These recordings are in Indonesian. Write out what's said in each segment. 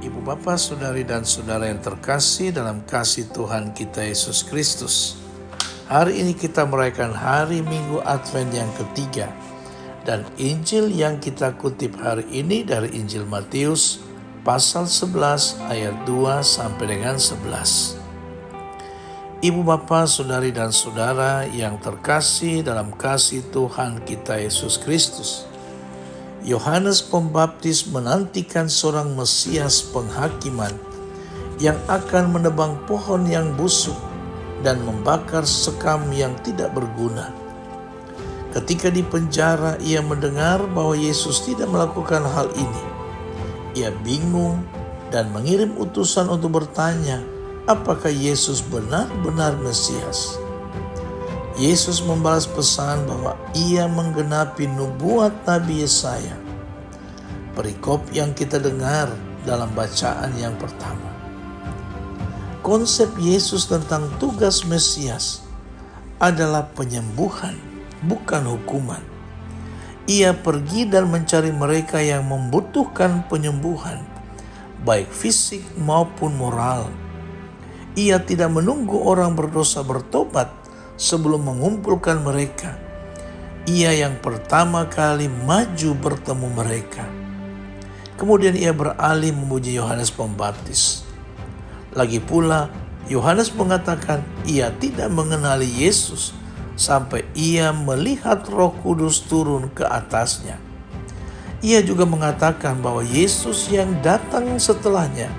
Ibu Bapa, Saudari dan Saudara yang terkasih dalam kasih Tuhan kita Yesus Kristus. Hari ini kita merayakan hari Minggu Advent yang ketiga. Dan Injil yang kita kutip hari ini dari Injil Matius pasal 11 ayat 2 sampai dengan 11. Ibu Bapa, Saudari dan Saudara yang terkasih dalam kasih Tuhan kita Yesus Kristus. Yohanes Pembaptis menantikan seorang Mesias penghakiman yang akan menebang pohon yang busuk dan membakar sekam yang tidak berguna. Ketika di penjara, ia mendengar bahwa Yesus tidak melakukan hal ini. Ia bingung dan mengirim utusan untuk bertanya, apakah Yesus benar-benar Mesias? Yesus membalas pesan bahwa ia menggenapi nubuat Nabi Yesaya. Perikop yang kita dengar dalam bacaan yang pertama. Konsep Yesus tentang tugas Mesias adalah penyembuhan, bukan hukuman. Ia pergi dan mencari mereka yang membutuhkan penyembuhan, baik fisik maupun moral. Ia tidak menunggu orang berdosa bertobat sebelum mengumpulkan mereka. Ia yang pertama kali maju bertemu mereka. Kemudian ia beralih memuji Yohanes Pembaptis. Lagi pula, Yohanes mengatakan ia tidak mengenali Yesus sampai ia melihat Roh Kudus turun ke atasnya. Ia juga mengatakan bahwa Yesus yang datang setelahnya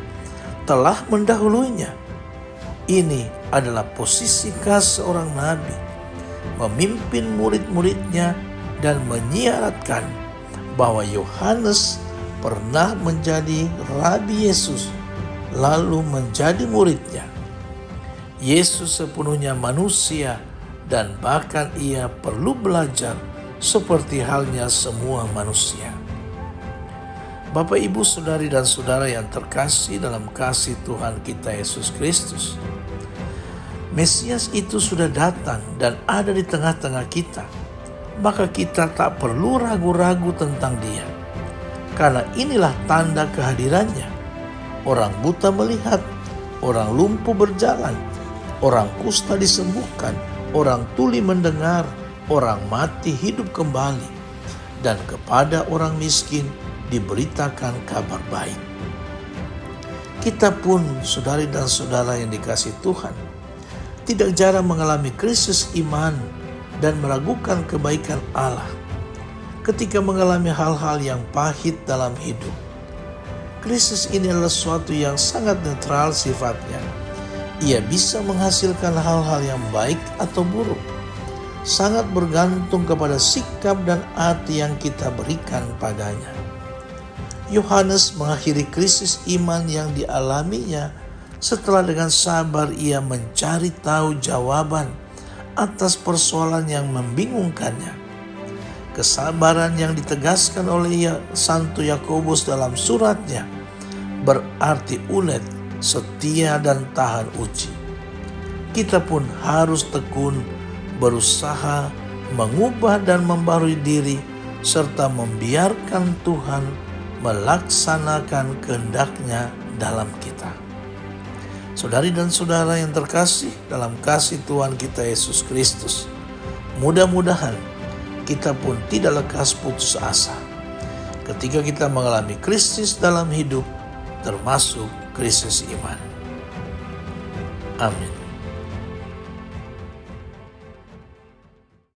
telah mendahuluinya. Ini adalah posisi khas seorang nabi, memimpin murid-muridnya dan menyiaratkan bahwa Yohanes pernah menjadi Rabi Yesus, lalu menjadi muridnya. Yesus sepenuhnya manusia dan bahkan ia perlu belajar seperti halnya semua manusia. Bapak, Ibu, Saudari dan Saudara yang terkasih dalam kasih Tuhan kita Yesus Kristus. Mesias itu sudah datang dan ada di tengah-tengah kita. Maka kita tak perlu ragu-ragu tentang dia. Karena inilah tanda kehadirannya. Orang buta melihat, orang lumpuh berjalan, orang kusta disembuhkan, orang tuli mendengar, orang mati hidup kembali, dan kepada orang miskin diberitakan kabar baik. Kita pun, saudari dan saudara yang dikasihi Tuhan, tidak jarang mengalami krisis iman dan meragukan kebaikan Allah ketika mengalami hal-hal yang pahit dalam hidup. Krisis ini adalah sesuatu yang sangat netral sifatnya. Ia bisa menghasilkan hal-hal yang baik atau buruk. Sangat bergantung kepada sikap dan arti yang kita berikan padanya. Yohanes mengakhiri krisis iman yang dialaminya setelah dengan sabar ia mencari tahu jawaban atas persoalan yang membingungkannya. Kesabaran yang ditegaskan oleh Santo Yakobus dalam suratnya berarti ulet, setia dan tahan uji. Kita pun harus tekun berusaha mengubah dan membarui diri serta membiarkan Tuhan melaksanakan kehendak-Nya dalam kita. Saudari dan saudara yang terkasih dalam kasih Tuhan kita Yesus Kristus, mudah-mudahan kita pun tidak lekas putus asa ketika kita mengalami krisis dalam hidup, termasuk krisis iman. Amin.